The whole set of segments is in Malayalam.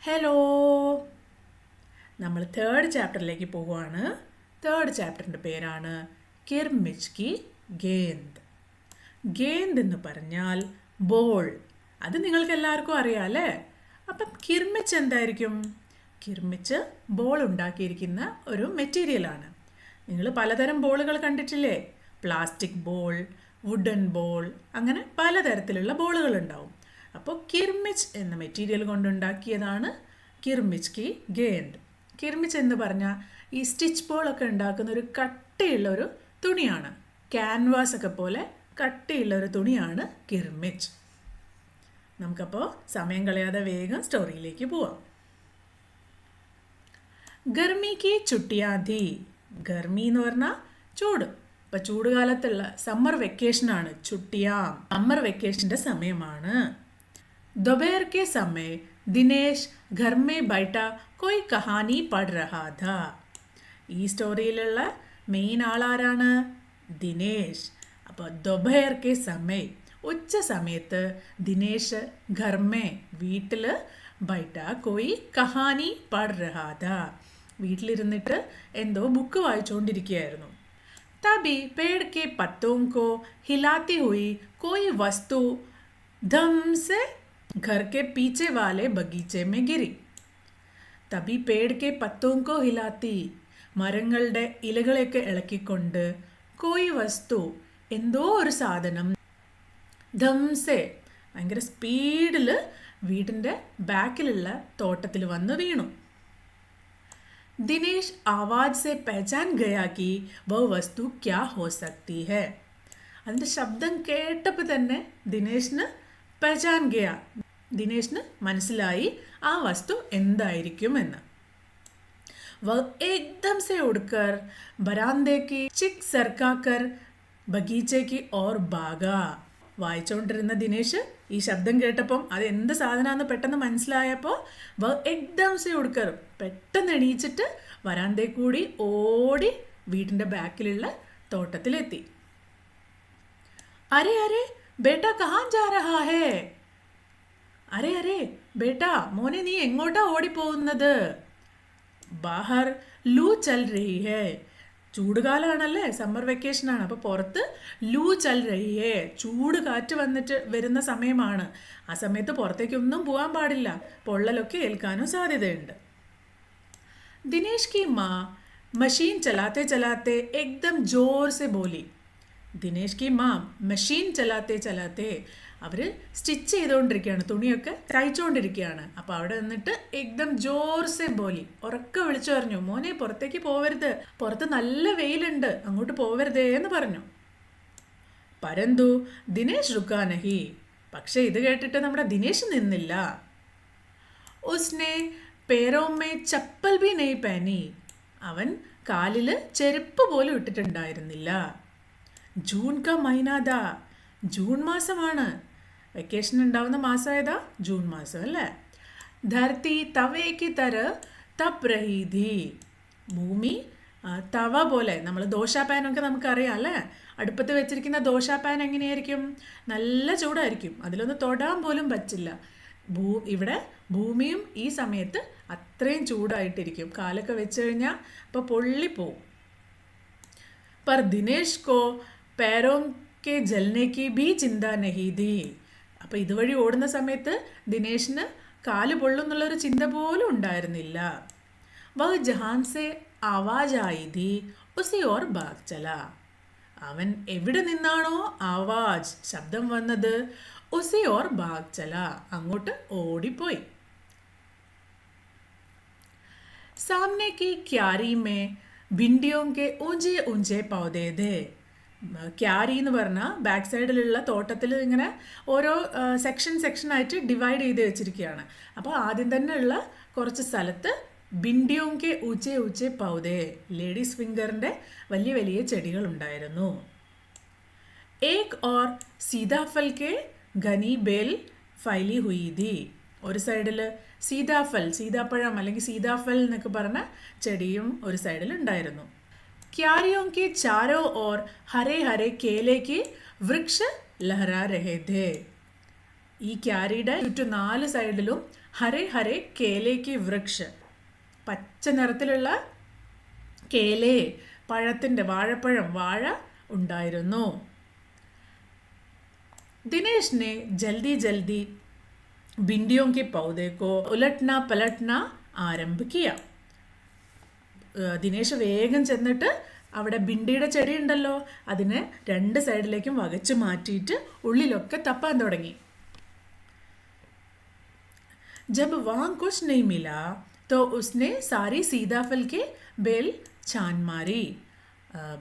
ഹലോ, നമ്മൾ തേർഡ് ചാപ്റ്ററിലേക്ക് പോവുകയാണ്. തേർഡ് ചാപ്റ്ററിൻ്റെ പേരാണ് കിർമിച്ച് കി ഗേന്ദ്. ഗേന്ദ് എന്ന് പറഞ്ഞാൽ ബോൾ. അത് നിങ്ങൾക്ക് എല്ലാവർക്കും അറിയാം അല്ലേ? അപ്പം കിർമിച്ച് എന്തായിരിക്കും? കിർമിച്ച് ബോൾ ഉണ്ടാക്കിയിരിക്കുന്ന ഒരു മെറ്റീരിയലാണ്. നിങ്ങൾ പലതരം ബോളുകൾ കണ്ടിട്ടില്ലേ? പ്ലാസ്റ്റിക് ബോൾ, വുഡൻ ബോൾ, അങ്ങനെ പലതരത്തിലുള്ള ബോളുകൾ ഉണ്ടാവും. അപ്പോൾ കിർമിച്ച് എന്ന മെറ്റീരിയൽ കൊണ്ടുണ്ടാക്കിയതാണ് കിർമിച്ച് കി ഗേന്ദ്. കിർമിച്ച് എന്ന് പറഞ്ഞാൽ ഈ സ്റ്റിച്ച് ബോളൊക്കെ ഉണ്ടാക്കുന്ന ഒരു കട്ടിയുള്ള ഒരു തുണിയാണ്. ക്യാൻവാസ് ഒക്കെ പോലെ കട്ടിയുള്ള ഒരു തുണിയാണ് കിർമിച്ച്. നമുക്കപ്പോൾ സമയം കളയാതെ വേഗം സ്റ്റോറിയിലേക്ക് പോവാം. ഗർമി കി ചുട്ടിയാ ധി. ഗർമി എന്ന് പറഞ്ഞാൽ ചൂട്. ഇപ്പം ചൂടുകാലത്തുള്ള സമ്മർ വെക്കേഷനാണ്. ചുട്ടിയാ സമ്മർ വെക്കേഷൻ്റെ സമയമാണ്. दोपहर के समय दिनेश घर में बैठा कोई कहानी पढ़ रहा था. ഈ സ്റ്റോറിയിലുള്ള മെയിൻ ആളാരാണ്? ദിനേശ്. അപ്പോൾ ദൊപഹർ കെ സമയ, ഉച്ച സമയത്ത് ദിനേശ് ഘർമേ വീട്ടിൽ ബൈട്ട കോയി കഹാനി പഠ് രഹാ ഥാ. വീട്ടിലിരുന്നിട്ട് എന്തോ ബുക്ക് വായിച്ചുകൊണ്ടിരിക്കുകയായിരുന്നു. തബി പേड़ के पत्तों को हिलाती हुई कोई वस्तु धम से घर के पीछे वाले बगीचे में गिरी. തബി പേड़ के पत्तों को हिलाती, മരങ്ങളുടെ ഇലകളെയൊക്കെ ഇളക്കിക്കൊണ്ട് കോയി വസ്തു, എന്തോ ഒരു സാധനം, ധംസെ ഭയങ്കര സ്പീഡിൽ വീടിൻ്റെ ബാക്കിലുള്ള തോട്ടത്തിൽ വന്ന് വീണു. ദിനേശ് ആവാജ് സെ പഹചാൻ ഗയാ കി വോ വസ്തു ക്യാ ഹോ സക്തി ഹൈ. അതിൻ്റെ ശബ്ദം കേട്ടപ്പോൾ തന്നെ ദിനേശിന് പഹചാൻ ഗയാ, ദിനേശിന് മനസ്സിലായി ആ വസ്തു എന്തായിരിക്കുമെന്ന്. വ ഏകദം സെ ഉഡ്കർ ബരാന്തേക്ക് ചിക് സർക്കാക്കർ ബഗീച്ചയ്ക്ക് ഓർ ഭാഗ. വായിച്ചുകൊണ്ടിരുന്ന ദിനേശ് ഈ ശബ്ദം കേട്ടപ്പം അത് എന്ത് സാധനമാണെന്ന് പെട്ടെന്ന് മനസ്സിലായപ്പോൾ വ ഏകദം സെ ഉഡ്കർ, പെട്ടെന്ന് എണീച്ചിട്ട് വരാന്തേ കൂടി ഓടി വീടിൻ്റെ ബാക്കിലുള്ള തോട്ടത്തിലെത്തി. അരേ അരേ ബേട്ടാ കഹാൻ ജാ രഹാ ഹേ. അരേ അരേ ബേട്ടാ, മോനെ നീ എങ്ങോട്ടാ ഓടിപ്പോകുന്നത്? ബാഹർ ലൂ ചൽ രഹി ഹേ. ചൂടുകാലമാണല്ലേ, സമ്മർ വെക്കേഷനാണ്. അപ്പോൾ പുറത്ത് ലൂ ചൽ രഹി ഹേ, ചൂട് കാറ്റ് വന്നിട്ട് വരുന്ന സമയമാണ്. ആ സമയത്ത് പുറത്തേക്കൊന്നും പോകാൻ പാടില്ല, പൊള്ളലൊക്കെ ഏൽക്കാനും സാധ്യതയുണ്ട്. ദിനേശ് കി മാ മഷീൻ ചലാത്തെ ചലാത്തെ എക്ദം ജോർ സെ ബോലി. ദിനേശ് കി മാ മെഷീൻ ചലാത്തെ ചലാത്തെ, അവർ സ്റ്റിച്ച് ചെയ്തുകൊണ്ടിരിക്കുകയാണ്, തുണിയൊക്കെ തയ്ച്ചുകൊണ്ടിരിക്കുകയാണ്. അപ്പോൾ അവിടെ നിന്നിട്ട് എക്ദം ജോർ സെ ബോലി, ഉറക്കെ വിളിച്ചു പറഞ്ഞു, മോനെ പുറത്തേക്ക് പോവരുത്, പുറത്ത് നല്ല വെയിലുണ്ട്, അങ്ങോട്ട് പോവരുതേ എന്ന് പറഞ്ഞു. പരന്തു ദിനേശ് രുക്കാ നഹി. പക്ഷേ ഇത് കേട്ടിട്ട് നമ്മുടെ ദിനേശ് നിന്നില്ല. ഉസ്നെ പേരോമേ ചപ്പൽ ബി നെയ് പഹനി. അവൻ കാലിൽ ചെരുപ്പ് പോലും ഇട്ടിട്ടുണ്ടായിരുന്നില്ല. ജൂൺ കാ മൈനാദാ, ജൂൺ മാസമാണ്. വെക്കേഷൻ ഉണ്ടാവുന്ന മാസം ഏതാ? ജൂൺ മാസം അല്ലേ? ധർത്തി തവയ്ക്ക് തര തപ് രഹി ധി. ഭൂമി തവ പോലെ, നമ്മൾ ദോശാപ്പാനൊക്കെ നമുക്കറിയാം അല്ലേ? അടുപ്പത്ത് വെച്ചിരിക്കുന്ന ദോശാപ്പാൻ എങ്ങനെയായിരിക്കും? നല്ല ചൂടായിരിക്കും, അതിലൊന്ന് തൊടാൻ പോലും പറ്റില്ല. ഇവിടെ ഭൂമിയും ഈ സമയത്ത് അത്രയും ചൂടായിട്ടിരിക്കും. കാലൊക്കെ വെച്ച് കഴിഞ്ഞാൽ അപ്പോൾ പൊള്ളിപ്പോവും. पर दिनेश को पैरों के जलने की भी चिंता नहीं थी. അപ്പോൾ ഇതുവഴി ഓടുന്ന സമയത്ത് ദിനേശിന് കാല് പൊള്ളുന്നുള്ളൊരു ചിന്ത പോലും ഉണ്ടായിരുന്നില്ല. വഹ് ജഹാൻ സെ ആവാജ് ആയി ഥി ഉസി ഓർ ഭാഗ് ചല. അവൻ എവിടെ നിന്നാണോ ആവാജ് ശബ്ദം വന്നത്, ഉസി ഓർ ഭാഗ് ചല, അങ്ങോട്ട് ഓടിപ്പോയി. സാമനെ കി ക്യാരി മേ ഭിണ്ടിയോं के ऊंचे ऊंचे पौधे थे. ക്യാരി എന്ന് പറഞ്ഞാൽ ബാക്ക് സൈഡിലുള്ള തോട്ടത്തിൽ ഇങ്ങനെ ഓരോ സെക്ഷനായിട്ട് ഡിവൈഡ് ചെയ്ത് വെച്ചിരിക്കുകയാണ്. അപ്പോൾ ആദ്യം തന്നെ ഉള്ള കുറച്ച് സ്ഥലത്ത് ഭിണ്ടിയോं के ऊंचे ऊंचे पौधे, ലേഡീസ് ഫിംഗറിൻ്റെ വലിയ വലിയ ചെടികൾ ഉണ്ടായിരുന്നു. एक और सीताफल के घनी बेल फैली हुई थी. ഒരു സൈഡിൽ സീതാഫൽ, സീതാപ്പഴം അല്ലെങ്കിൽ സീതാഫൽ എന്നൊക്കെ പറഞ്ഞ ചെടിയും ഒരു സൈഡിൽ ഉണ്ടായിരുന്നു. ക്യാരിയോं के चारों ओर हरे हरे केले के वृक्ष लहरा रहे थे. ഈ ക്യാരിയുടെ ചുറ്റും 4 സൈഡിലും ഹരെ ഹരെ കേലെ കി വൃക്ഷ, പച്ച നിറത്തിലുള്ള കേലെ, പഴത്തിൻ്റെ വാഴപ്പഴം, വാഴ ഉണ്ടായിരുന്നു. ദിനേശ് ने जल्दी जल्दी भिंडियों के पौधे को उलटना पलटना आरंभ किया. ദിനേശ് വേഗം ചെന്നിട്ട് അവിടെ ഭിണ്ടിയുടെ ചെടി ഉണ്ടല്ലോ അതിനെ രണ്ട് സൈഡിലേക്കും വകച്ചു മാറ്റിയിട്ട് ഉള്ളിലൊക്കെ തപ്പാൻ തുടങ്ങി. जब वहाँ कुछ नहीं मिला तो उसने सारी सीताफल के बेल छान मारी.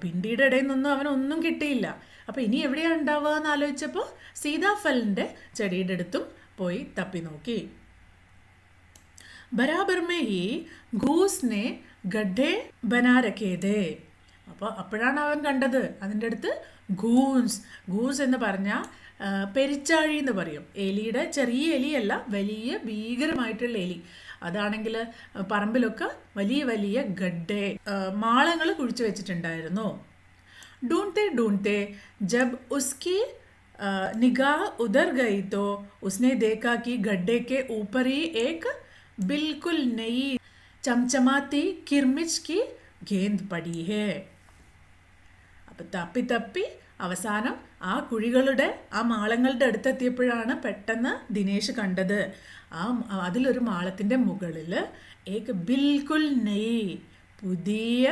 ഭിണ്ടിയുടെ ഇടയിൽ നിന്നൊന്നും അവനൊന്നും കിട്ടിയില്ല. അപ്പോൾ ഇനി എവിടെയാണ് ഉണ്ടാവുക എന്ന് ആലോചിച്ചപ്പോൾ സീതാഫലിൻ്റെ ചെടിയുടെ അടുത്തും പോയി തപ്പി നോക്കി. ബരാബർ മേ ഹി ഗൂസ് നെ ഗഡ്ഢെ ബനാ രഖേ ഥേ. അപ്പോൾ അപ്പോഴാണ് അവൻ കണ്ടത് അതിൻ്റെ അടുത്ത് ഗൂസ് എന്ന് പറഞ്ഞാൽ പെരിച്ചാഴി എന്ന് പറയും. എലിയുടെ ചെറിയ എലിയല്ല, വലിയ ഭീകരമായിട്ടുള്ള എലി. അതാണെങ്കിൽ പറമ്പിലൊക്കെ വലിയ വലിയ ഗഡ്ഢെ, മാളങ്ങൾ കുഴിച്ചു വെച്ചിട്ടുണ്ടായിരുന്നു. ढूंढते ढूंढते जब उसकी निगाह उधर गई तो उसने देखा कि गड्ढे के ऊपर ही एक बिल्कुल नई चमचमाती किरमिच की गेंद पड़ी है. അപ്പം തപ്പി തപ്പി അവസാനം ആ കുഴികളുടെ ആ മാളങ്ങളുടെ അടുത്തെത്തിയപ്പോഴാണ് പെട്ടെന്ന് ദിനേശ് കണ്ടത് അതിലൊരു മാളത്തിൻ്റെ മുകളിൽ ഏക് ബിൽക്കുൽ നെയ്, പുതിയ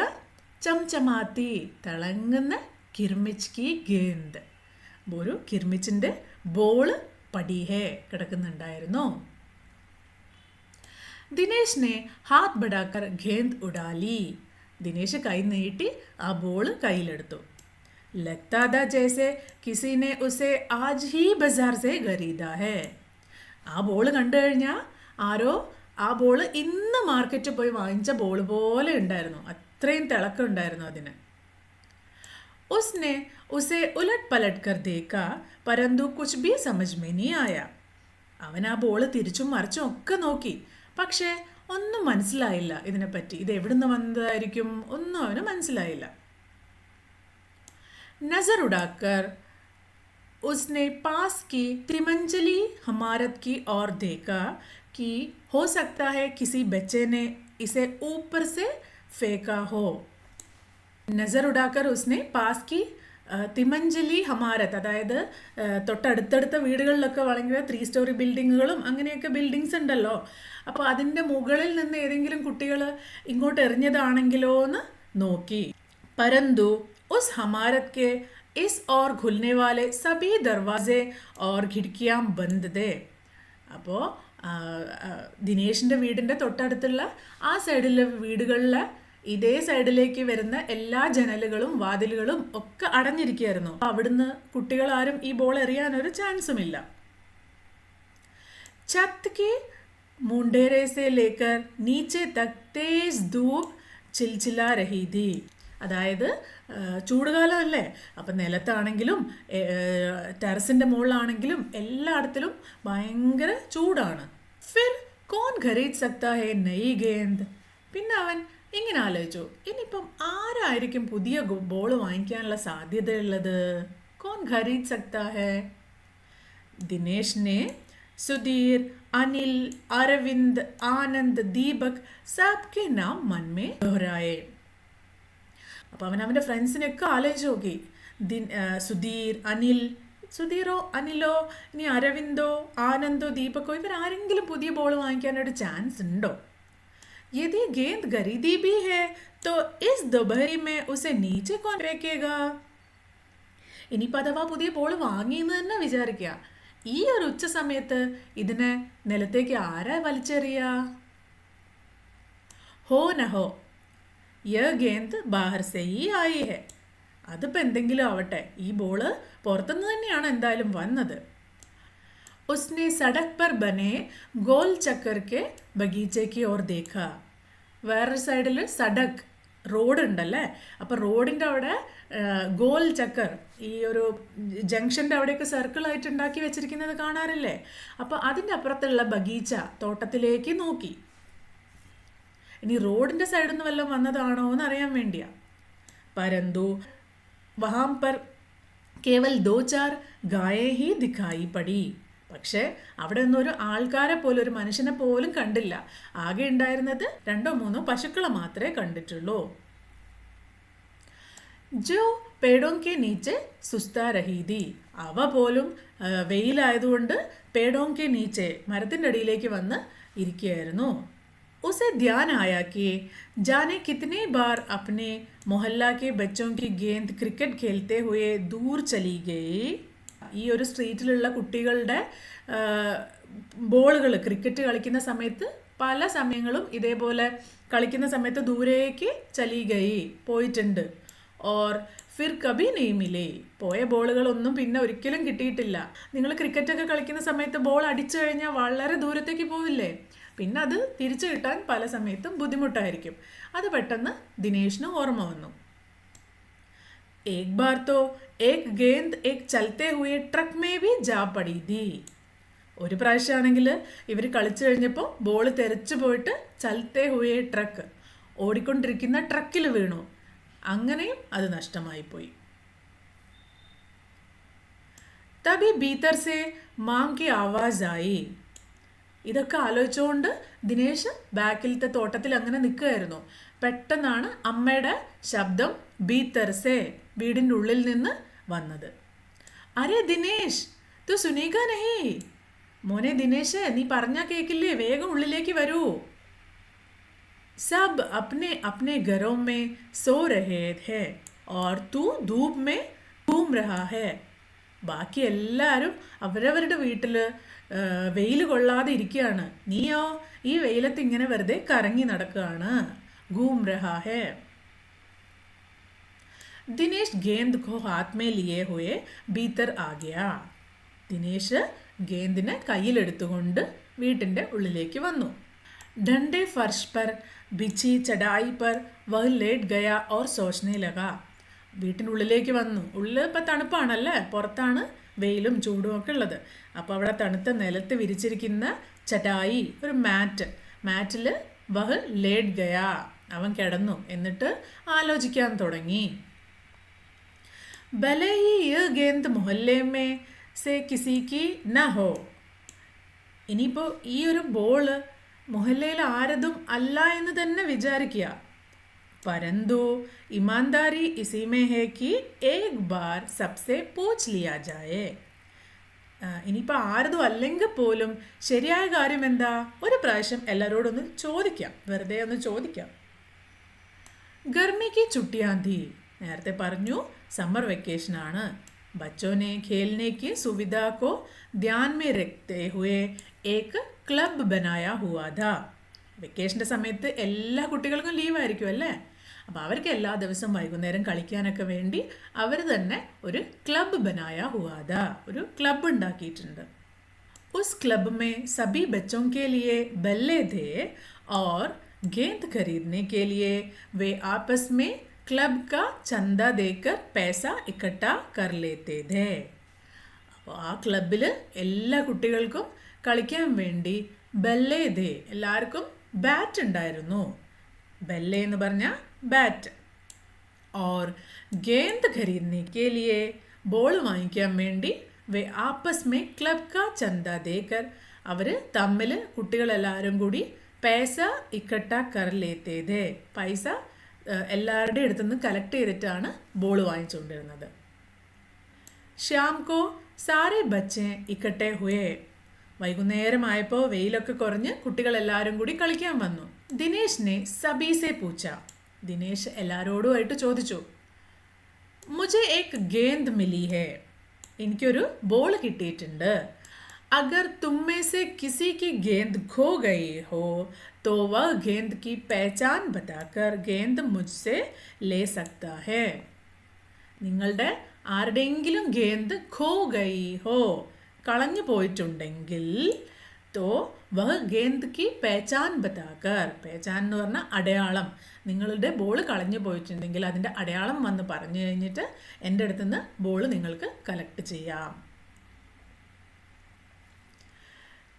ചംചമാത്തി, തിളങ്ങുന്ന കിർമിച്ച് കി ഗേന്ദ്, ഒരു കിർമിച്ചിൻ്റെ ബോള് പടിഹേ കിടക്കുന്നുണ്ടായിരുന്നു. ദിനേശ് നെ ഹാത്ത് ബഡാക്കർ ഗേന്ദ് ഉഡാലി. ദിനേശ് കൈ നീട്ടി ആ ബോള് കയ്യിലെടുത്തു. लगता था जैसे किसी ने उसे आज ही बाजार से खरीदा है. ആ ബോള് കണ്ടു കഴിഞ്ഞാൽ ആരോ ആ ബോള് ഇന്ന് മാർക്കറ്റിൽ പോയി വാങ്ങിച്ച ബോൾ പോലെ ഉണ്ടായിരുന്നു, അത്രയും തിളക്കമുണ്ടായിരുന്നു അതിന്. उसने उसे उलट पलट कर देखा परंतु कुछ भी समझ में नहीं आया. അവൻ ആ ബോള് തിരിച്ചും മറിച്ചും ഒക്കെ നോക്കി, പക്ഷേ ഒന്നും മനസ്സിലായില്ല ഇതിനെപ്പറ്റി. ഇത് എവിടുന്ന് വന്നതായിരിക്കും ഒന്നും അവന് മനസ്സിലായില്ല. नज़र उड़ाकर उसने पास की त्रिमंजली इमारत की ओर देखा कि हो सकता है किसी बच्चे ने इसे ऊपर से फेंका हो. नज़र उड़ाकर उसने पास की തിമഞ്ജലി ഹമാരത്ത്, അതായത് തൊട്ടടുത്തടുത്ത വീടുകളിലൊക്കെ വളരെ 3 സ്റ്റോറി ബിൽഡിങ്ങുകളും അങ്ങനെയൊക്കെ ബിൽഡിങ്സ് ഉണ്ടല്ലോ. അപ്പോൾ അതിൻ്റെ മുകളിൽ നിന്ന് ഏതെങ്കിലും കുട്ടികൾ ഇങ്ങോട്ട് എറിഞ്ഞതാണെങ്കിലോ എന്ന് നോക്കി. പരന്തു उस हमारत के इस और खुलने वाले सभी दरवाजे और खिड़कियाँ बंद थे. അപ്പോൾ ദിനേശിൻ്റെ വീടിൻ്റെ തൊട്ടടുത്തുള്ള ആ സൈഡിലെ വീടുകളിലെ ഇതേ സൈഡിലേക്ക് വരുന്ന എല്ലാ ജനലുകളും വാതിലുകളും ഒക്കെ അടഞ്ഞിരിക്കുകയായിരുന്നു. അവിടുന്ന് കുട്ടികൾ ആരും ഈ ബോൾ എറിയാനൊരു ചാൻസുമില്ല. छत के मुंडेरे से लेकर नीचे तक तेज धूप चिलचिला रही थी. അതായത് ചൂടുകാലമല്ലേ, അപ്പം നിലത്താണെങ്കിലും ടെറസിൻ്റെ മുകളിലാണെങ്കിലും എല്ലായിടത്തിലും ഭയങ്കര ചൂടാണ്. ഫിർ കോൺ ഖരീദ് സക്താ ഹേ നയി ഗേന്ദ്. പിന്നെ അവൻ ഇങ്ങനെ ആലോചിച്ചു, ഇനിയിപ്പം ആരായിരിക്കും പുതിയ ബോൾ വാങ്ങിക്കാനുള്ള സാധ്യതയുള്ളത്? കോൺ ഖരീദ് സക്താ ഹേ? ദിനേശ് നെ സുധീർ, അനിൽ, അരവിന്ദ്, ആനന്ദ്, ദീപക് സബ്കെ നാം മൻ മേ ദോഹരായേ. അപ്പോൾ അവൻ അവൻ്റെ ഫ്രണ്ട്സിനെയൊക്കെ ആലോചിച്ച് നോക്കി. സുധീർ, അനിൽ, സുധീറോ അനിലോ ഇനി അരവിന്ദോ ആനന്ദോ ദീപക്കോ ഇവരാരെങ്കിലും പുതിയ ബോൾ വാങ്ങിക്കാനൊരു ചാൻസ് ഉണ്ടോ? യദി ഗേന്ദ് ഖരീദി ഭി ഹേ തോ ഇസ് ദോപഹരി മേ ഉസെ നീച്ചെ കോൻ ഫേക്കേഗാ. ഇനിയിപ്പോൾ അഥവാ പുതിയ ബോൾ വാങ്ങിയെന്ന് തന്നെ വിചാരിക്കുക, ഈ ഒരു ഉച്ച സമയത്ത് ഇതിനെ നിലത്തേക്ക് ആരാ വലിച്ചെറിയുക? ഹോ നഹോ യഹ് ഗേന്ദ് ബാഹർ സേ ഹി ആയി ഹെ. അതിപ്പോൾ എന്തെങ്കിലും ആവട്ടെ, ഈ ബോള് പുറത്തുനിന്ന് തന്നെയാണ് എന്തായാലും വന്നത്. ഉസ്നെ സഡക് പർ ബനെ gol checker K ബഗീച്ചെ Ki or ദേഖ. വേറൊരു സൈഡിൽ സഡക് റോഡ് ഉണ്ടല്ലേ, അപ്പോൾ റോഡിൻ്റെ അവിടെ ഗോൽ ചക്കർ, ഈ ഒരു ജംഗ്ഷൻ്റെ അവിടെയൊക്കെ സർക്കിളായിട്ട് ഉണ്ടാക്കി വെച്ചിരിക്കുന്നത് കാണാറില്ലേ? അപ്പോൾ അതിൻ്റെ അപ്പുറത്തുള്ള ബഗീച്ച തോട്ടത്തിലേക്ക് നോക്കി. ഇനി റോഡിൻ്റെ സൈഡിൽ നിന്ന് വല്ലതും വന്നതാണോ എന്ന് അറിയാൻ വേണ്ടിയാ. പരന്തു വഹാം പർ കേവൽ 2-4 ഗായേ ഹി ദിഖായി പടി. പക്ഷേ അവിടെ ഒന്നും ഒരു ആൾക്കാരെ പോലും ഒരു മനുഷ്യനെ പോലും കണ്ടില്ല. ആകെ ഉണ്ടായിരുന്നത് 2-3 പശുക്കളെ മാത്രമേ കണ്ടിട്ടുള്ളൂ. ജോ പേടോं के नीचे സുസ്താ रही थी. അവ പോലും വെയിലായതുകൊണ്ട് പേടോं के नीचे മരത്തിൻ്റെ അടിയിലേക്ക് വന്ന് ഇരിക്കുകയായിരുന്നു. उसे ध्यान आया कि जाने कितने बार अपने मोहल्ला के बच्चों की गेंद क्रिकेट खेलते हुए दूर चली गई. ഈ ഒരു സ്ട്രീറ്റിലുള്ള കുട്ടികളുടെ ബോളുകൾ ക്രിക്കറ്റ് കളിക്കുന്ന സമയത്ത് പല സമയങ്ങളും ഇതേപോലെ കളിക്കുന്ന സമയത്ത് ദൂരേക്ക് ചലി ഗയി പോയിട്ടുണ്ട്. ഓർ ഫിർ കബി നെയ് മിലേ. പോയ ബോളുകളൊന്നും പിന്നെ ഒരിക്കലും കിട്ടിയിട്ടില്ല. നിങ്ങൾ ക്രിക്കറ്റൊക്കെ കളിക്കുന്ന സമയത്ത് ബോൾ അടിച്ചു കഴിഞ്ഞാൽ വളരെ ദൂരത്തേക്ക് പോവില്ലേ? പിന്നെ അത് തിരിച്ചു കിട്ടാൻ പല സമയത്തും ബുദ്ധിമുട്ടായിരിക്കും. അത് പെട്ടെന്ന് ദിനേശിന് ഓർമ്മ വന്നു. एक बार तो एक गेंद एक चलते हुए ट्रक में भी जा पड़ी थी. ഒരു പ്രാവശ്യമാണെങ്കിൽ ഇവർ കളിച്ചു കഴിഞ്ഞപ്പോൾ ബോൾ തെറിച്ചു പോയിട്ട് ചലത്തെ ഹുയെ ട്രക്ക് ഓടിക്കൊണ്ടിരിക്കുന്ന ട്രക്കിൽ വീണു. അങ്ങനെയും അത് നഷ്ടമായിപ്പോയി. തബി ഭീതർ സേ മാങ് കി ആവാസ് ആയി. ഇതൊക്കെ ആലോചിച്ചുകൊണ്ട് ദിനേശ് ബാക്കിലത്തെ തോട്ടത്തിൽ അങ്ങനെ നിൽക്കുകയായിരുന്നു. പെട്ടെന്നാണ് അമ്മയുടെ ശബ്ദം ഭീതർസേ വീടിൻ്റെ ഉള്ളിൽ നിന്ന് വന്നത്. അരേ ദിനേശ് തു സുനീക നഹി. മോനെ ദിനേശ്, നീ പറഞ്ഞാൽ കേൾക്കില്ലേ? വേഗം ഉള്ളിലേക്ക് വരൂ. सब अपने अपने घरों में सो रहे थे और तू धूप में घूम रहा है. ബാക്കി എല്ലാവരും അവരവരുടെ വീട്ടിൽ വെയിൽ കൊള്ളാതെ ഇരിക്കുകയാണ്. നീയോ ഈ വെയിലത്ത് ഇങ്ങനെ വെറുതെ കറങ്ങി നടക്കുകയാണ്. घूम रहा है. ദിനേശ് ഗേന്ദ് को हाथ में लिए हुए भीतर आ गया. ദിനേശ് ഗേന്ദിനെ കയ്യിലെടുത്തുകൊണ്ട് വീട്ടിൻ്റെ ഉള്ളിലേക്ക് വന്നു. डंडे फर्श पर बिछी चढ़ाई पर वह लेट गया और सोचने लगा. വീട്ടിനുള്ളിലേക്ക് വന്നു. ഉള്ളിൽ ഇപ്പം തണുപ്പാണല്ലേ, പുറത്താണ് വെയിലും ചൂടും ഒക്കെ ഉള്ളത്. അപ്പോൾ അവിടെ തണുത്ത നിലത്ത് വിരിച്ചിരിക്കുന്ന ചടായി, ഒരു മാറ്റിൽ വഹ് ലേഡ് ഗയാ, അവൻ കിടന്നു. എന്നിട്ട് ആലോചിക്കാൻ തുടങ്ങി. ഭലേ ഹി യേ ഗേന്ദ് മൊഹല്ലേ മേ സേ കിസി കി ന ഹോ. ഇനിയിപ്പോൾ ഈ ഒരു ബോള് മൊഹല്ലയിൽ ആരതും അല്ല എന്ന് തന്നെ വിചാരിക്കുക. परंतु ईमानदारी इसी में है कि एक बार सबसे पूछ लिया जाए. ഇനിയിപ്പോൾ ആരതും അല്ലെങ്കിൽ പോലും ശരിയായ കാര്യം എന്താ? ഒരു പ്രാവശ്യം എല്ലാവരോടൊന്ന് ചോദിക്കാം, വെറുതെ ഒന്ന് ചോദിക്കാം. ഗർമിക്ക് ചുട്ടിയാന്തി, നേരത്തെ പറഞ്ഞു സമ്മർ വെക്കേഷനാണ്. ബച്ചോനെ ഖേൽനേക്ക് സുവിധാക്കോ ധ്യാൻ മേ രഖ്തേ ഹുവേ ഏക് ക്ലബ് ബനായാ ഹുവാ ഥാ. വെക്കേഷൻ്റെ സമയത്ത് എല്ലാ കുട്ടികൾക്കും ലീവായിരിക്കും അല്ലേ? അപ്പോൾ അവർക്ക് എല്ലാ ദിവസവും വൈകുന്നേരം കളിക്കാനൊക്കെ വേണ്ടി അവർ തന്നെ ഒരു ക്ലബ് ബനായ ഹുവാദ, ഒരു ക്ലബ് ഉണ്ടാക്കിയിട്ടുണ്ട്. ഉസ് ക്ലബ് മേ സബി ബച്ചോं के लिए बल्ले थे और गेंद खरीदने के लिए वे आपस में क्लब का चंदा देकर पैसा इकट्ठा कर लेते थे. അപ്പോൾ ആ ക്ലബിൽ എല്ലാ കുട്ടികൾക്കും കളിക്കാൻ വേണ്ടി ബല്ലേ ദേ, എല്ലാവർക്കും ബാറ്റ് ഉണ്ടായിരുന്നു. ബല്ലേ എന്ന് പറഞ്ഞാൽ ബാറ്റ്. ഓർ ഗേന്ദ് ഖരീദ്നെ കെ ലിയേ, ബോൾ വാങ്ങിക്കാൻ വേണ്ടി വേ ആപ്പസ് മേ ക്ലബ് കാ ചന്ദ ദേക്കർ, അവർ തമ്മിൽ കുട്ടികളെല്ലാവരും കൂടി പൈസ ഇക്കട്ട കർ ലേത്തേ ദേ, പൈസ എല്ലാവരുടെയും അടുത്തുനിന്ന് കളക്ട് ചെയ്തിട്ടാണ് ബോൾ വാങ്ങിച്ചുകൊണ്ടിരുന്നത്. ശ്യാം കോ സാരേ ബച്ചേ ഇക്കട്ടെ ഹുയേ. വൈകുന്നേരമായപ്പോൾ വെയിലൊക്കെ കുറഞ്ഞ് കുട്ടികളെല്ലാവരും കൂടി കളിക്കാൻ വന്നു. ദിനേശിനെ സബീസെ പൂച്ച, ദിനേശ് എല്ലാവരോടുമായിട്ട് ചോദിച്ചു. മുझे एक गेंद मिली है, എനിക്കൊരു ബോൾ കിട്ടിയിട്ടുണ്ട്. अगर तुम में से किसी की गेंद खो गई हो तो वह गेंद की पहचान बताकर गेंद मुझसे ले सकता है. നിങ്ങളുടെ ആരുടെയെങ്കിലും ഗേന്ദ് ഖോ ഗൈ ഹോ, കളഞ്ഞു പോയിട്ടുണ്ടെങ്കിൽ തോ വഹ് ഗേന്ദ് കി പേച്ചാൻ ബതാക്കർ, പേച്ചാൻ എന്ന് പറഞ്ഞാൽ അടയാളം. നിങ്ങളുടെ ബോൾ കളഞ്ഞു പോയിട്ടുണ്ടെങ്കിൽ അതിൻ്റെ അടയാളം വന്ന് പറഞ്ഞു കഴിഞ്ഞിട്ട് എൻ്റെ അടുത്തുനിന്ന് ബോൾ നിങ്ങൾക്ക് കളക്ട് ചെയ്യാം.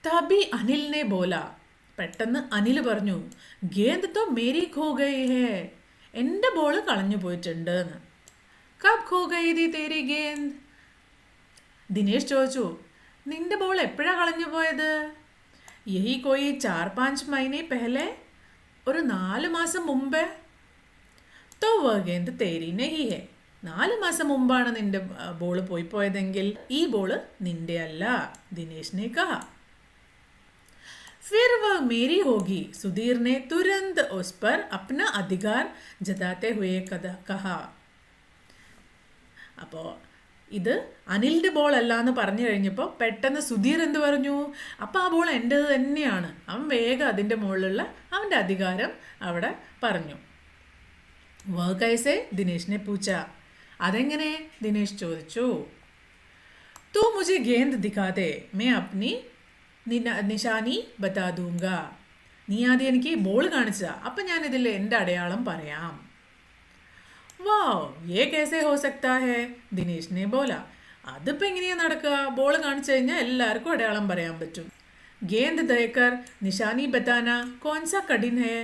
തബി അനിലിനെ ബോല, പെട്ടെന്ന് അനിൽ പറഞ്ഞു, ഗേന്ദ് തോ മേരി ഖോ ഗൈ ഹേ, എൻ്റെ ബോൾ കളഞ്ഞു പോയിട്ടുണ്ട് എന്ന്. കബ് ഖോ ഗൈ തി തേരി ഗേന്ദ്, ദിനേശ് ചോദിച്ചു, നിന്റെ ബോൾ എപ്പോഴാ കളഞ്ഞു പോയത്? യഹി കോയി 4-5 മൈനെ പെഹലെ, ഒരു 4 മാസം മുമ്പേ. തോ വ ഗേന്ദ് തേരി നഹി ഹെ, 4 മാസം മുമ്പാണ് നിന്റെ ബോൾ പോയതെങ്കിൽ ഈ ബോള് നിന്റെ അല്ല, ദിനേശ് കഹാ. फिर वह मेरी होगी, सुधीर ने तुरंत उस पर अपना अधिकार जताते हुए कहा. അപ്പോൾ ഇത് അനിലിൻ്റെ ബോൾ അല്ല എന്ന് പറഞ്ഞു കഴിഞ്ഞപ്പോൾ പെട്ടെന്ന് സുധീർ എന്ത് പറഞ്ഞു? അപ്പോൾ ആ ബോൾ എൻ്റേത് തന്നെയാണ്. അവൻ വേഗം അതിൻ്റെ മുകളിലുള്ള അവൻ്റെ അധികാരം അവിടെ പറഞ്ഞു. വ കൈസെ, ദിനേശിനെ പൂച്ച. അതെങ്ങനെ? ദിനേശ് ചോദിച്ചു. തൂ മുझे गेंद दिखा दे, मैं अपनी നിശാനി ബതാ ദൂങ്ക. നീ ആദ്യം എനിക്ക് ബോൾ കാണിച്ചാ, അപ്പം ഞാനിതിൽ എൻ്റെ അടയാളം പറയാം. വാവ്, യേ കേസേ ഹോ സക്താ ഹേ, ദിനേശിനെ ബോല. അതിപ്പോൾ എങ്ങനെയാ നടക്കുക? ബോൾ കാണിച്ചു കഴിഞ്ഞാൽ എല്ലാവർക്കും അടയാളം പറയാൻ പറ്റും. ഗേന്ദ് ദേക്കർ നിശാനി ബതാന കോൺസാ കഠിൻ ഹേ.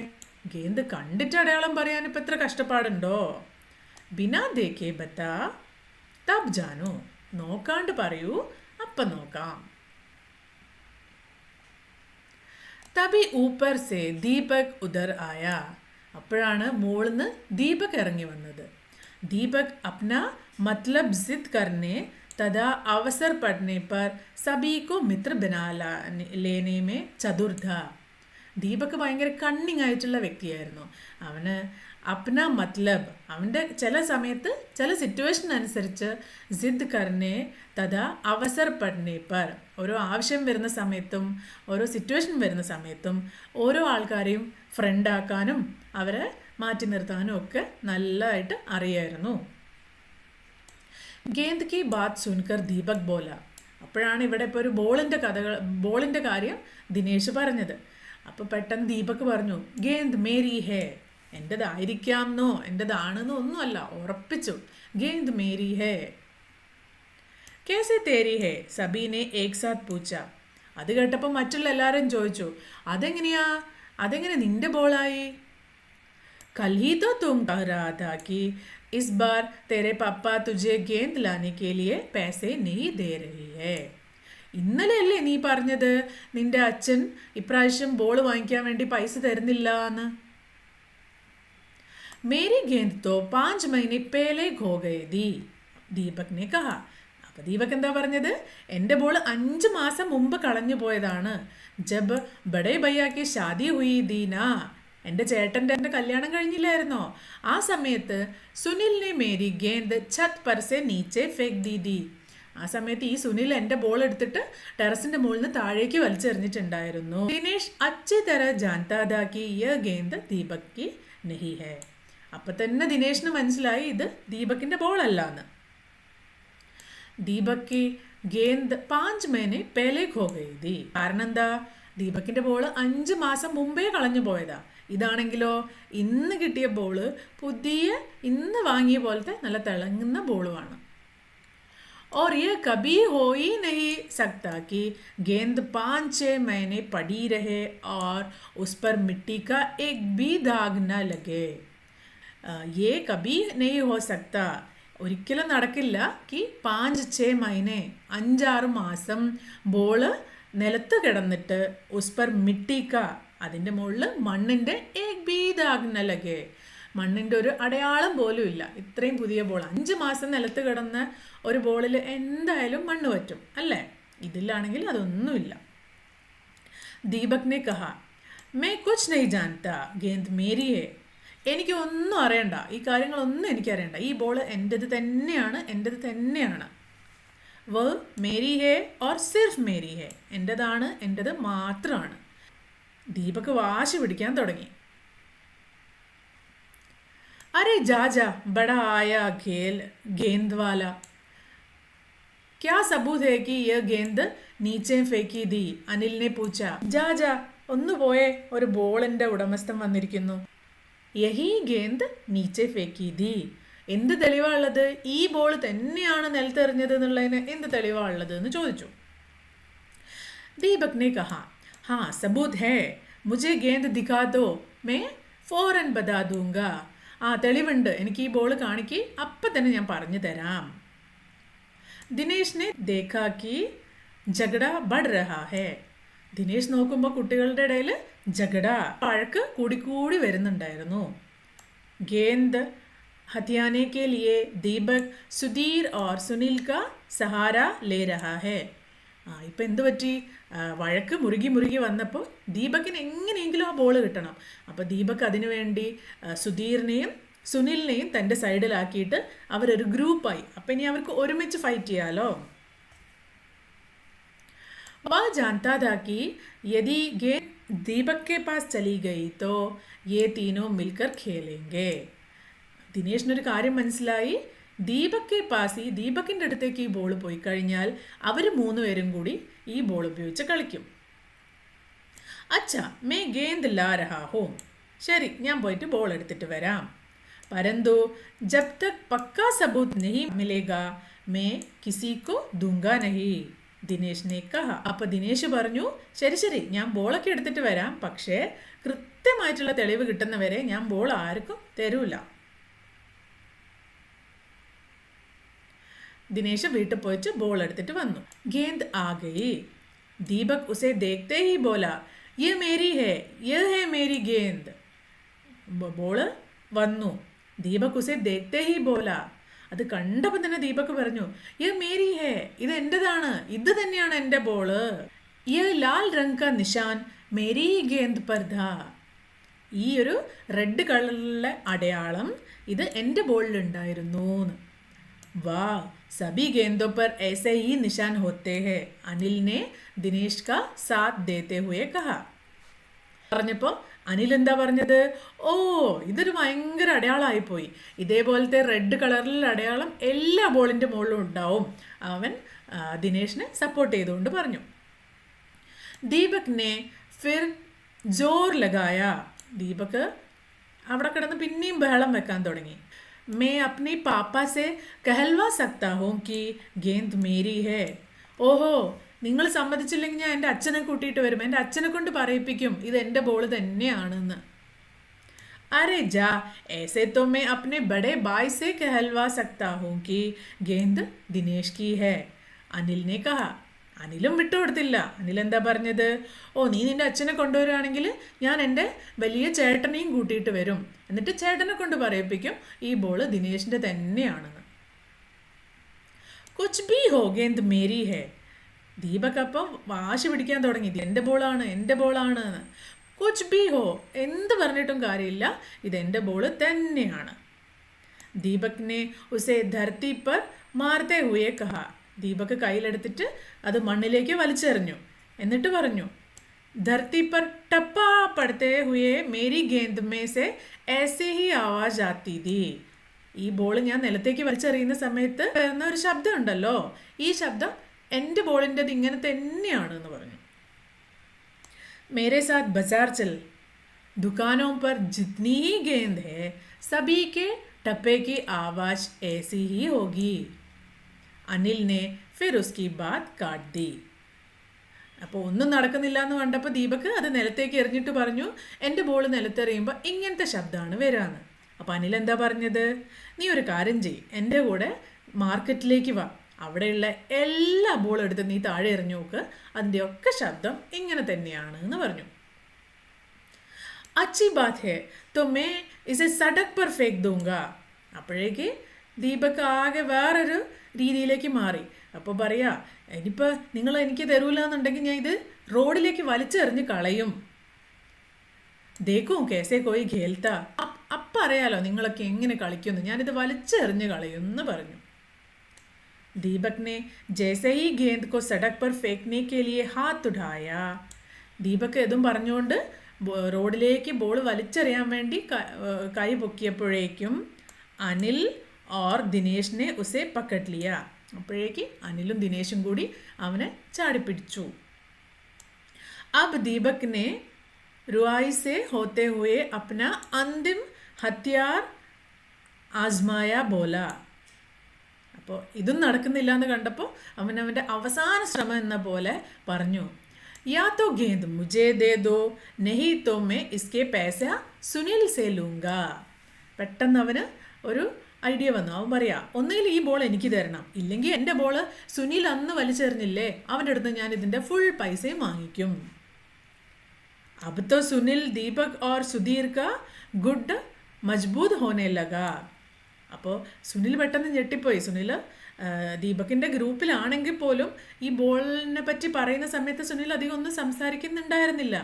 ഗേന്ദ് കണ്ടിട്ട് അടയാളം പറയാൻ ഇപ്പം എത്ര കഷ്ടപ്പാടുണ്ടോ? ബിനാ ദേക്കേ ബത്താ തബ് ജാനു. നോക്കാണ്ട് പറയൂ, അപ്പം നോക്കാം. തബി ഊപ്പർ സേ ദീപക് ഉദർ ആയ. അപ്പോഴാണ് മോളിന്ന് ദീപക് ഇറങ്ങി വന്നത്. ദീപക് അപ്ന മത്ലബ് സിദ്ധ് കർനെ തഥാ അവസർ പഠനെ പർ സബി കോ മിത്ര ബനാ ലേനെ മേ ചതുർ ഥാ. ദീപക് ഭയങ്കര കണ്ണിങ് ആയിട്ടുള്ള വ്യക്തിയായിരുന്നു. അവന് അപ്ന മത്ലബ്, അവൻ്റെ ചില സമയത്ത് ചില സിറ്റുവേഷൻ അനുസരിച്ച് സിദ്ധ് കർനെ തഥാ അവസർ പഠനെ പർ, ഓരോ ആവശ്യം വരുന്ന സമയത്തും ഓരോ സിറ്റുവേഷൻ വരുന്ന സമയത്തും ഓരോ ആൾക്കാരെയും ഫ്രണ്ടാക്കാനും അവരെ മാറ്റി നിർത്താനും ഒക്കെ നല്ലതായിട്ട് അറിയായിരുന്നു. ഗേന്ദ് കി ബാത് സുൻകർ ദീപക് ബോല. അപ്പോഴാണ് ഇവിടെ ഇപ്പോൾ ഒരു ബോളിൻ്റെ കാര്യം ദിനേശ് പറഞ്ഞത്. അപ്പോൾ പെട്ടെന്ന് ദീപക് പറഞ്ഞു, ഗേന്ദ് മേരി ഹേ. എൻ്റെതായിരിക്കാമെന്നോ എൻ്റെതാണെന്നോ ഒന്നുമല്ല, ഉറപ്പിച്ചു. ഗേന്ദ് മേരി ഹേ. കേസെ തേരി ഹേ, സബീനെ ഏക് സാത്ത് പൂച്ച. അത് കേട്ടപ്പോൾ മറ്റുള്ള എല്ലാവരും ചോദിച്ചു, അതെങ്ങനെ നിന്റെ ബോളായി? കൽ ഹി തോ തും കഹ രഹാ താ കി ഇസ് ബാർ തേരെ പപ്പ തുझे गेंद लाने के लिए पैसे नहीं दे रही है. ഇന്നലെയല്ലേ നീ പറഞ്ഞത് നിന്റെ അച്ഛൻ ഇപ്രാവശ്യം ബോൾ വാങ്ങിക്കാൻ വേണ്ടി പൈസ തരുന്നില്ല എന്ന്? മേരി ഗേന്ദ് തോ 5 മഹീനെ പേലെ ഖോ ഗയേ ദി, ദീപക് നെ കഹാ. അപ്പോൾ ദീപക് എന്താ പറഞ്ഞത്? എൻ്റെ ബോൾ 5 മാസം മുമ്പ് കളഞ്ഞു പോയതാണ്. ജബ് ബഡേ ഭയ്യാക്ക് ഷാദി ഹുയി ദീന, എൻ്റെ ചേട്ടൻ്റെ കല്യാണം കഴിഞ്ഞില്ലായിരുന്നോ? ആ സമയത്ത് സുനിലിനെ മേരി ഗേന്ദ് ഛത് പർ സെ നീച്ചെ ഫേക് ദീദി. ആ സമയത്ത് ഈ സുനിൽ എൻ്റെ ബോൾ എടുത്തിട്ട് ടെറസിൻ്റെ മുകളിൽ നിന്ന് താഴേക്ക് വലിച്ചെറിഞ്ഞിട്ടുണ്ടായിരുന്നു. ദിനേശ് അച്ഛേ തര ജാൻതാ താ കി യഹ് ഗേന്ദ് ദീപക് കി നഹി ഹേ. അപ്പം തന്നെ ദിനേശിന് മനസ്സിലായി ഇത് ദീപകിൻ്റെ ബോളല്ല എന്ന്. ദീപക് കി ഗേന്ദ് 5 മഹീനെ പേലെ ഖോ ഗയേ ദി. കാരണം എന്താ? ദീപകിൻ്റെ ബോൾ 5 മാസം മുമ്പേ കളഞ്ഞു പോയതാ. ഇതാണെങ്കിലോ ഇന്ന് കിട്ടിയ ബോള് ഇന്ന് വാങ്ങിയ പോലത്തെ നല്ല തിളങ്ങുന്ന ബോളുമാണ്. और ये कभी हो ही नहीं सकता कि गेंद 5-6 महीने पड़ी रहे और उस पर मिट्टी का एक भी दाग न लगे. ये कभी नहीं हो सकता. ഒരിക്കലും നടക്കില്ല. കി 5-6 മഹീനെ, 5-6 മാസം ബോള് നിലത്ത് കിടന്നിട്ട് ഉസ് പർ മിട്ടിക്ക, അതിൻ്റെ മുകളിൽ മണ്ണിൻ്റെ ഏക് ബീ ദാഗ് ന ലഗേ, മണ്ണിൻ്റെ ഒരു അടയാളം പോലും ഇല്ല. ഇത്രയും പുതിയ ബോൾ 5 മാസം നിലത്ത് കിടന്ന ഒരു ബോളിൽ എന്തായാലും മണ്ണ് പറ്റും അല്ലേ? ഇതിലാണെങ്കിൽ അതൊന്നുമില്ല. ദീപക് നെ കഹാ, മേ കുച്ച് നെയ് ജാൻതാ, ഗേന്ദ് മേരി ഹേ. എനിക്ക് ഒന്നും അറിയണ്ട, ഈ കാര്യങ്ങളൊന്നും എനിക്കറിയണ്ട. ഈ ബോൾ എൻ്റെത് തന്നെയാണ്. വ മേരി ഹേ ഓർ സിർഫ് മേരി ഹേ. എൻ്റെത് മാത്രമാണ്. ദീപക് വാശി പിടിക്കാൻ തുടങ്ങി. अरे जा जा बड़ा आया गेंद वाला, क्या सबूत है कि यह गेंद नीचे फेंकी दी, अनिल ने पूछा. जा जा, ഒന്ന് പോയേ, ഒരു ബോളിൻ്റെ ഉടമസ്ഥൻ വന്നിരിക്കുന്നു. യഹി ഗേന്ദ് നീച്ചെ ഫേക്കി ദി. എന്ത് തെളിവാണുള്ളത്? ഈ ബോൾ തന്നെയാണ് നിലത്തെറിഞ്ഞത് എന്നുള്ളതിന് എന്ത് തെളിവാണുള്ളത് എന്ന് ചോദിച്ചു. ദീപക് നെ കഹാ, हाँ सबूत है, मुझे गेंद दिखा दो, मैं फौरन बता दूंगा. ആ തെളിവുണ്ട്, എനിക്ക് ഈ ബോൾ കാണിക്ക്, അപ്പം തന്നെ ഞാൻ പറഞ്ഞു തരാം. ദിനേശ് നെ ദേഖാ കി झगड़ा बढ़ रहा है. ദിനേശ് നോക്കുമ്പോൾ കുട്ടികളുടെ ഇടയിൽ ജഗട വഴക്ക് കൂടിക്കൂടി വരുന്നുണ്ടായിരുന്നു. गेंद हथियाने के लिए दीपक सुधीर और सुनील का सहारा ले रहा है. ഇപ്പം എന്ത് പറ്റി? വഴക്ക് മുറുകി മുറുകി വന്നപ്പോൾ ദീപക്കിന് എങ്ങനെയെങ്കിലും ആ ബോൾ കിട്ടണം. അപ്പോൾ ദീപക് അതിനു വേണ്ടി സുധീറിനെയും സുനിലിനെയും തൻ്റെ സൈഡിലാക്കിയിട്ട് അവരൊരു ഗ്രൂപ്പായി. അപ്പം ഇനി അവർക്ക് ഒരുമിച്ച് ഫൈറ്റ് ചെയ്യാലോ. वह जानता था कि यदि गेंद दीपक के पास चली गई तो ये तीनों मिलकर खेलेंगे. ദിനേശിനൊരു കാര്യം മനസ്സിലായി. ദീപക് പാസ് ദീപക്കിൻ്റെ അടുത്തേക്ക് ഈ ബോൾ പോയി കഴിഞ്ഞാൽ അവർ മൂന്നുപേരും കൂടി ഈ ബോൾ ഉപയോഗിച്ച് കളിക്കും. അച്ഛാ മേ ഗേന്ദ് ലാ രഹാ ഹൂം. ശരി, ഞാൻ പോയിട്ട് ബോൾ എടുത്തിട്ട് വരാം. പരന്തു ജബ് തക് പക്കാ സബൂത് നഹീ മിലേഗാ മേ കിസി കോ ദൂംഗാ നഹീ. ദിനേശിനെ കഹ. അപ്പോൾ ദിനേശ് പറഞ്ഞു, ശരി ശരി, ഞാൻ ബോളൊക്കെ എടുത്തിട്ട് വരാം, പക്ഷേ കൃത്യമായിട്ടുള്ള തെളിവ് കിട്ടുന്നവരെ ഞാൻ ബോൾ ആർക്കും തരൂല. ദിനേശ് വീട്ടിൽ പോയിട്ട് ബോൾ എടുത്തിട്ട് വന്നു. ഗേന്ദ് ആ ഗയി. ദീപക് ഉസെ ദേഖ്തേ ഹി ബോല, യേ മേരി ഹേ, യേ ഹേ മേരി ഗേന്ദ്. ബോള് വന്നു. ദീപക് ഉസെ ദേഖ്തേ ഹി ബോല. അത് കണ്ടപ്പോൾ തന്നെ ദീപക് പറഞ്ഞു, യേ മേരി ഹേ, ഇത് എൻ്റെതാണ്, ഇത് തന്നെയാണ് എൻ്റെ ബോള്. യേ ലാൽ രംഗ് കാ നിഷാൻ മേരി ഗേന്ദ് പർ ഥാ. ഈ ഒരു റെഡ് കളറിലെ അടയാളം ഇത് എൻ്റെ ബോളിലുണ്ടായിരുന്നു. വാ സബി ഗേന്ദോ പർ ऐसे ही निशान होते हैं. അനിൽ ने ദിനേശ് का साथ देते हुए कहा. പറഞ്ഞപ്പോൾ അനിൽ എന്താ പറഞ്ഞത്? ഓ, ഇതൊരു ഭയങ്കര അടയാളമായിപ്പോയി. ഇതേപോലത്തെ റെഡ് കളറിലുള്ള അടയാളം എല്ലാ ബോളിൻ്റെ മുകളിലും ഉണ്ടാവും. അവൻ ദിനേശിനെ സപ്പോർട്ട് ചെയ്തുകൊണ്ട് പറഞ്ഞു. ദീപക് നെ ഫിർ ജോർ ലഗായ. ദീപക് അവിടെ കിടന്ന് പിന്നെയും ബഹളം വെക്കാൻ തുടങ്ങി. മേ അപ്നി പാപ്പ സെ കഹൽവാ സക്താ ഹൂം കി ഗേന്ദ് മേരി ഹേ. ഓഹോ, നിങ്ങൾ സമ്മതിച്ചില്ലെങ്കിൽ ഞാൻ എൻ്റെ അച്ഛനെ കൂട്ടിയിട്ട് വരും, എൻ്റെ അച്ഛനെ കൊണ്ട് പറയിപ്പിക്കും ഇത് എൻ്റെ ബോൾ തന്നെയാണെന്ന്. അരെ ജാ, ऐसे तो मैं अपने बड़े भाई से कहलवा सकता हूँ कि गेंद दिनेश की है. അനിൽ ने कहा. അനിലും വിട്ടുകൊടുത്തില്ല. അനിൽ എന്താ പറഞ്ഞത്? ഓ, നീ നിൻ്റെ അച്ഛനെ കൊണ്ടുവരികയാണെങ്കിൽ ഞാൻ എൻ്റെ വലിയ ചേട്ടനെയും കൂട്ടിയിട്ട് വരും, എന്നിട്ട് ചേട്ടനെ കൊണ്ട് പറയിപ്പിക്കും ഈ ബോള് ദിനേശിൻ്റെ തന്നെയാണെന്ന്. കുച്ച് ബി ഹോ ഗേന്ദ് മേരി ഹേ. ദീപക് അപ്പം വാശി പിടിക്കാൻ തുടങ്ങി, എൻ്റെ ബോളാണ്, എൻ്റെ ബോളാണ് എന്ന്. കുച്ച് ബി ഹോ, എന്ത് പറഞ്ഞിട്ടും കാര്യമില്ല, ഇതെൻ്റെ ബോള് തന്നെയാണ്. ദീപകിനെ ഉസേ ധർത്തി പർ മാർത്തേ ഹുയേ കഹ. ദീപക് കയ്യിലെടുത്തിട്ട് അത് മണ്ണിലേക്ക് വലിച്ചെറിഞ്ഞു. എന്നിട്ട് പറഞ്ഞു, ധർത്തി പർ ടപ്പാ പടത്തേ ഹുയേ മേരി ഗേന്ദ് മേ സേ ऐसे ही आवाज आती थी. ഈ ബോൾ ഞാൻ നിലത്തേക്ക് വലിച്ചെറിയുന്ന സമയത്ത് വരുന്ന ഒരു ശബ്ദം ഉണ്ടല്ലോ, ഈ ശബ്ദം എൻ്റെ ബോളിൻ്റെത് ഇങ്ങനെ തന്നെയാണ് എന്ന് പറഞ്ഞു. മേരെ സാത്ത് ബസാർ ചൽ, ദുക്കാനോं पर जितनी ही गेंद है सभी के टप्पे की आवाज ऐसी ही होगी. അനിൽ ने फिर उसकी बात काट दी. അപ്പോൾ ഒന്നും നടക്കുന്നില്ല എന്ന് കണ്ടപ്പോൾ ദീപക് അത് നിലത്തേക്ക് എറിഞ്ഞിട്ട് പറഞ്ഞു, എൻ്റെ ബോൾ നിലത്തെറിയുമ്പോൾ ഇങ്ങനത്തെ ശബ്ദമാണ് വരാന്ന്. അപ്പോൾ അനിൽ എന്താ പറഞ്ഞത്? നീ ഒരു കാര്യം ചെയ്യ്, എൻ്റെ കൂടെ മാർക്കറ്റിലേക്ക് വാ, അവിടെയുള്ള എല്ലാ ബോളും എടുത്ത് നീ താഴെ എറിഞ്ഞു നോക്ക്, അതിൻ്റെ ഒക്കെ ശബ്ദം ഇങ്ങനെ തന്നെയാണ് എന്ന് പറഞ്ഞു. അച്ചി ബാത് ഹേ തോ മേ ഇസെ സഡക് പർ ഫേക്ക് ദൂങ്കാ. അപ്പോഴേക്ക് ദീപക് ആകെ വേറൊരു രീതിയിലേക്ക് മാറി. അപ്പോൾ പറയാ, ഇനിയിപ്പോൾ നിങ്ങൾ എനിക്ക് തരൂല എന്നുണ്ടെങ്കിൽ ഞാൻ ഇത് റോഡിലേക്ക് വലിച്ചെറിഞ്ഞ് കളയും. ദേക്കും കേസേ കോയി ഖേൽത്ത. അപ്പം അറിയാലോ നിങ്ങളൊക്കെ എങ്ങനെ കളിക്കുമെന്ന്, ഞാനിത് വലിച്ചെറിഞ്ഞ് കളയും എന്ന് പറഞ്ഞു. दीपक ने जैसे ही गेंद को सड़क पर फेंकने के लिए हाथ उठाया. ദീപക് ഇതും പറഞ്ഞുകൊണ്ട് റോഡിലേക്ക് ബോൾ വലിച്ചെറിയാൻ വേണ്ടി കൈ പൊക്കിയപ്പോഴേക്കും അനിൽ ഓർ ദിനേശിനെ ഉസെ പക്കട്ട് ലിയ. അപ്പോഴേക്ക് അനിലും ദിനേശും കൂടി അവനെ ചാടിപ്പിടിച്ചു. अब दीपक ने रुआई से होते हुए अपना अंतिम हथियार आजमाया बोला. അപ്പോൾ ഇതും നടക്കുന്നില്ല എന്ന് കണ്ടപ്പോൾ അവനവൻ്റെ അവസാന ശ്രമം എന്ന പോലെ പറഞ്ഞു, യാ തോ ഗേന്ദ് മുझे दे दो नहीं तो मैं इसके पैसा സുനിൽ സേ ലൂങ്കാ. പെട്ടെന്ന് അവന് ഒരു ഐഡിയ വന്നു. അവൻ പറയാ, ഒന്നുകിൽ ഈ ബോൾ എനിക്ക് തരണം, ഇല്ലെങ്കിൽ എൻ്റെ ബോൾ സുനിൽ അന്ന് വലിച്ചെറിഞ്ഞില്ലേ, അവൻ്റെ അടുത്ത് ഞാൻ ഇതിൻ്റെ ഫുൾ പൈസയും വാങ്ങിക്കും. अब तो सुनील दीपक और सुधीर का गुड मजबूत होने लगा. അപ്പോൾ സുനിൽ പെട്ടെന്ന് ഞെട്ടിപ്പോയി. സുനിൽ ദീപകിൻ്റെ ഗ്രൂപ്പിലാണെങ്കിൽ പോലും ഈ ബോളിനെ പറ്റി പറയുന്ന സമയത്ത് സുനിൽ അധികം ഒന്നും സംസാരിക്കുന്നുണ്ടായിരുന്നില്ല.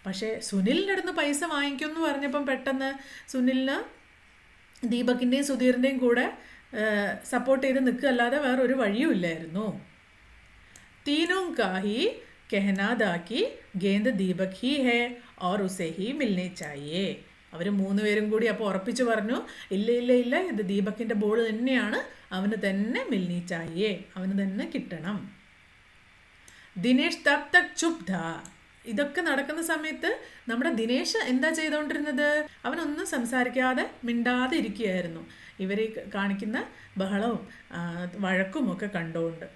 പക്ഷേ സുനിലിൻ്റെ അടുത്ത് പൈസ വാങ്ങിക്കും എന്ന് പറഞ്ഞപ്പം പെട്ടെന്ന് സുനിലിന് ദീപകിൻ്റെയും സുധീറിൻ്റെയും കൂടെ സപ്പോർട്ട് ചെയ്ത് നിൽക്കുകയല്ലാതെ വേറൊരു വഴിയും ഇല്ലായിരുന്നു. तीनों का ही कहना था कि गेंद दीपक ही है और उसे ही मिलनी चाहिए. അവർ 3 പേരും കൂടി അപ്പോൾ ഉറപ്പിച്ച് പറഞ്ഞു, ഇല്ല ഇല്ല ഇല്ല, ഇത് ദീപകിൻ്റെ ബോൾ തന്നെയാണ്, അവന് തന്നെ മിൽനി ചായേ, അവന് തന്നെ കിട്ടണം. ദിനേശ് തബ് തക് ചുപ് ഥാ. ഇതൊക്കെ നടക്കുന്ന സമയത്ത് നമ്മുടെ ദിനേശ് എന്താ ചെയ്തുകൊണ്ടിരുന്നത്? അവനൊന്നും സംസാരിക്കാതെ മിണ്ടാതെ ഇരിക്കുകയായിരുന്നു, ഇവർ കാണിക്കുന്ന ബഹളവും വഴക്കും ഒക്കെ കണ്ടുകൊണ്ട്.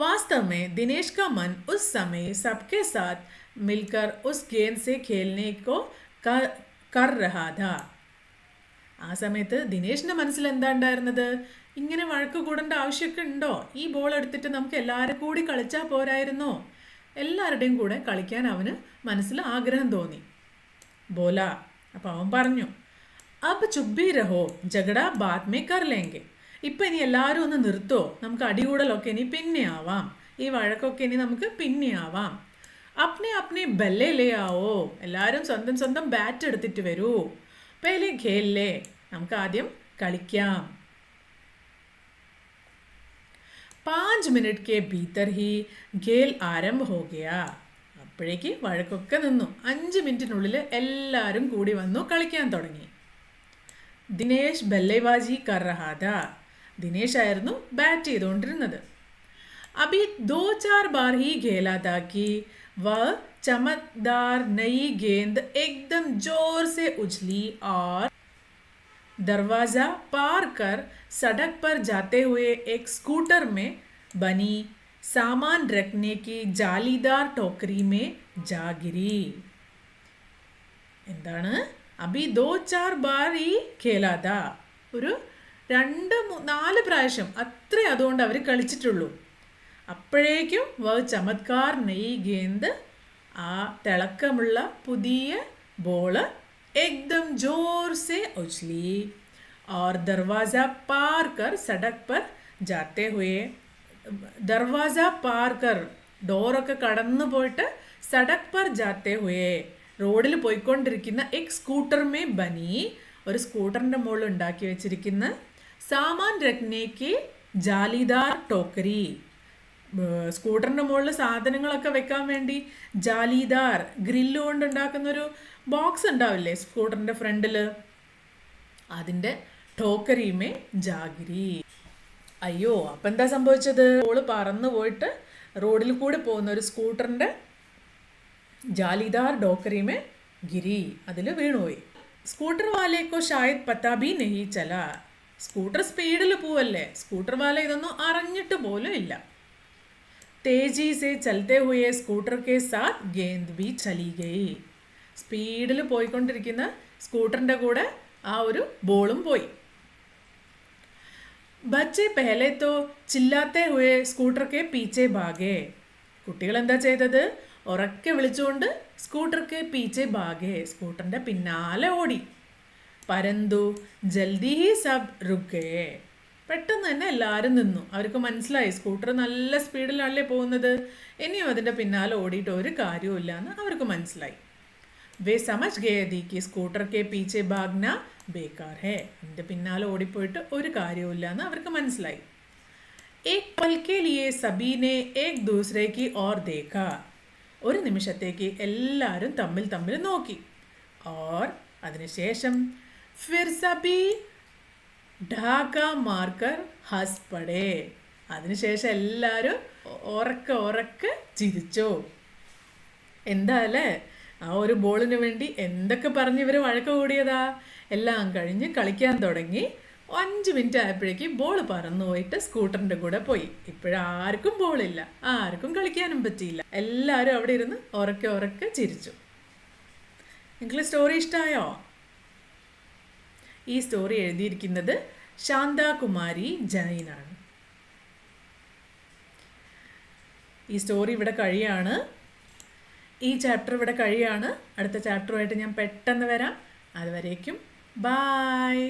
वास्तव में दिनेश का मन उस समय सबके साथ मिलकर उस गेंद से खेलने को कर रहा था. ആ സമയത്ത് ദിനേശിൻ്റെ മനസ്സിൽ എന്താ ഉണ്ടായിരുന്നത്? ഇങ്ങനെ വഴക്ക് കൂടേണ്ട ആവശ്യമൊക്കെ ഉണ്ടോ? ഈ ബോൾ എടുത്തിട്ട് നമുക്ക് എല്ലാവരും കൂടി കളിച്ചാൽ പോരായിരുന്നോ? എല്ലാവരുടെയും കൂടെ കളിക്കാൻ അവന് മനസ്സിൽ ആഗ്രഹം തോന്നി. ബോല. അപ്പോൾ അവൻ പറഞ്ഞു, അബ് ചുബ്ബി രഹോ, ജഗഡ ബാത് മേ കർ ലേങ്കെ. ഇപ്പം ഇനി എല്ലാവരും ഒന്ന് നിർത്തോ, നമുക്ക് അടികൂടലൊക്കെ ഇനി പിന്നെ ആവാം, ഈ വഴക്കൊക്കെ ഇനി നമുക്ക് പിന്നെ ആവാം. അപ്നെ അപ്നെ ബല്ലേ ലേ ആവോ, എല്ലാവരും സ്വന്തം സ്വന്തം ബാറ്റ് എടുത്തിട്ട് വരൂ. പേലെ ഖേലേ, നമുക്ക് ആദ്യം കളിക്കാം. 5 മിനിറ്റ് കെ ഭീതർ ഹി ഖേൽ ആരംഭ ഹോ ഗയാ. അപ്പോഴേക്ക് വഴക്കൊക്കെ നിന്നു. 5 മിനിറ്റിനുള്ളിൽ എല്ലാവരും കൂടി വന്നു കളിക്കാൻ തുടങ്ങി. ദിനേശ് ബല്ലേബാജി കർ രഹാ ഥാ. ദിനേശ് ആയിരുന്നു ബാറ്റ് ചെയ്തുകൊണ്ടിരുന്നത്. अभी 2-4 बार ही खेला था कि वह चमकदार नई गेंद एकदम जोर से उछली और दरवाज़ा पार कर सड़क पर जाते हुए एक स्कूटर में बनी सामान रखने की जालीदार टोकरी में जा गिरी. എന്താണ്? അബി 2-4 ബാർ ഈ ഖേലാത. ഒരു 2-4 പ്രാവശ്യം അത്രേ അതുകൊണ്ട് അവർ കളിച്ചിട്ടുള്ളൂ. അപ്പോഴേക്കും വ ചമത്കാർ നെയ് ഗേന്ദ്, ആ തിളക്കമുള്ള പുതിയ ബോള് एकदम जोर से उछली और दरवाज़ा पार कर सड़क पर जाते हुए, ദർവാസ പാർ കർ, ഡോറൊക്കെ കടന്നു പോയിട്ട് സഡക് പർ ജാത്തെ ഹുയെ, റോഡിൽ പോയിക്കൊണ്ടിരിക്കുന്ന എക് സ്കൂട്ടർ മേ ബനി, ഒരു സ്കൂട്ടറിൻ്റെ മുകളിൽ ഉണ്ടാക്കി വെച്ചിരിക്കുന്ന സാമാൻ രഖ്നേക്ക് ജാലിദാർ ടോക്കരി, സ്കൂട്ടറിൻ്റെ മുകളിൽ സാധനങ്ങളൊക്കെ വെക്കാൻ വേണ്ടി ജാലിദാർ ഗ്രില്ല് കൊണ്ട് ഉണ്ടാക്കുന്നൊരു ബോക്സ് ഉണ്ടാവില്ലേ സ്കൂട്ടറിൻ്റെ ഫ്രണ്ടിൽ, അതിൻ്റെ ടോക്കരിമേ ജാഗിരി. അയ്യോ, അപ്പം എന്താ സംഭവിച്ചത്? ബോള് പറന്നു പോയിട്ട് റോഡിൽ കൂടെ പോകുന്ന ഒരു സ്കൂട്ടറിൻ്റെ ജാലിദാർ ഡോക്കറിമേ ഗിരി, അതിൽ വീണുപോയി. സ്കൂട്ടർ വാലേക്കോ ഷായത് പത്താ ബി നഹി ചല. സ്കൂട്ടർ സ്പീഡിൽ പോവല്ലേ, സ്കൂട്ടർ വാല ഇതൊന്നും അറിഞ്ഞിട്ട് പോലും ഇല്ല. തേജി സെ ചലത്തെ ഹുയെ സ്കൂട്ടർ കെ സാത്ത് ഗേന്ദ് ബി ചലി ഗയി. സ്പീഡിൽ പോയിക്കൊണ്ടിരിക്കുന്ന സ്കൂട്ടറിൻ്റെ കൂടെ ആ ഒരു ബോളും പോയി. ബच्चे पहले तो चिल्लाते हुए स्कूटर के पीछे भागे. കുട്ടികൾ എന്താ ചെയ്തത്? ഉറക്കെ വിളിച്ചുകൊണ്ട് സ്കൂട്ടർ കെ പീച്ചെ ഭാഗെ, സ്കൂട്ടറിൻ്റെ പിന്നാലെ ഓടി. പരന്തു ജൽദി ഹി സബ് റുക്കേ. പെട്ടെന്ന് തന്നെ എല്ലാവരും നിന്നു. അവർക്ക് മനസ്സിലായി സ്കൂട്ടർ നല്ല സ്പീഡിലല്ലേ പോകുന്നത്, ഇനിയും അതിൻ്റെ പിന്നാലെ ഓടിയിട്ട് ഒരു കാര്യവുമില്ല എന്ന് അവർക്ക് മനസ്സിലായി. വേ സമജ് ഗയേ ഥി കി സ്കൂട്ടർ കെ പീച്ചെ ഭാഗ്ന ബേക്കാർ ഹേ. അതിൻ്റെ പിന്നാലെ ഓടിപ്പോയിട്ട് ഒരു കാര്യവുമില്ല എന്ന് അവർക്ക് മനസ്സിലായി. ഏക് പൽ കെ ലിയേ സബീനെ ഏക് ദൂസരെ കി ഓർ ദേഖ. ഒരു നിമിഷത്തേക്ക് എല്ലാവരും തമ്മിൽ തമ്മിൽ നോക്കി. ഓർ അതിനുശേഷം ഫിർ സബി ഢാക്ക മാർക്കർ ഹസ് പടേ. അതിനുശേഷം എല്ലാവരും ഉറക്കെ ചിരിച്ചു. എന്താ അല്ലേ, ആ ഒരു ബോളിന് വേണ്ടി എന്തൊക്കെ പറഞ്ഞ് ഇവർ വഴക്ക് കൂടിയതാ. എല്ലാം കഴിഞ്ഞ് കളിക്കാൻ തുടങ്ങി. 5 മിനിറ്റ് ആയപ്പോഴേക്ക് ബോൾ പറന്നു പോയിട്ട് സ്കൂട്ടറിൻ്റെ കൂടെ പോയി. ഇപ്പോഴാർക്കും ബോളില്ല, ആർക്കും കളിക്കാനും പറ്റിയില്ല. എല്ലാവരും അവിടെ ഇരുന്ന് ഉറക്കെ ചിരിച്ചു. നിങ്ങൾക്ക് സ്റ്റോറി ഇഷ്ടമായോ? ഈ സ്റ്റോറി എഴുതിയിരിക്കുന്നത് ശാന്താകുമാരി ജൈനാണ്. ഈ സ്റ്റോറി ഇവിടെ കഴിയാണ്. ഈ ചാപ്റ്റർ ഇവിടെ കഴിയാണ്. അടുത്ത ചാപ്റ്ററുമായിട്ട് ഞാൻ പെട്ടെന്ന് വരാം. അതുവരേക്കും ബായ്.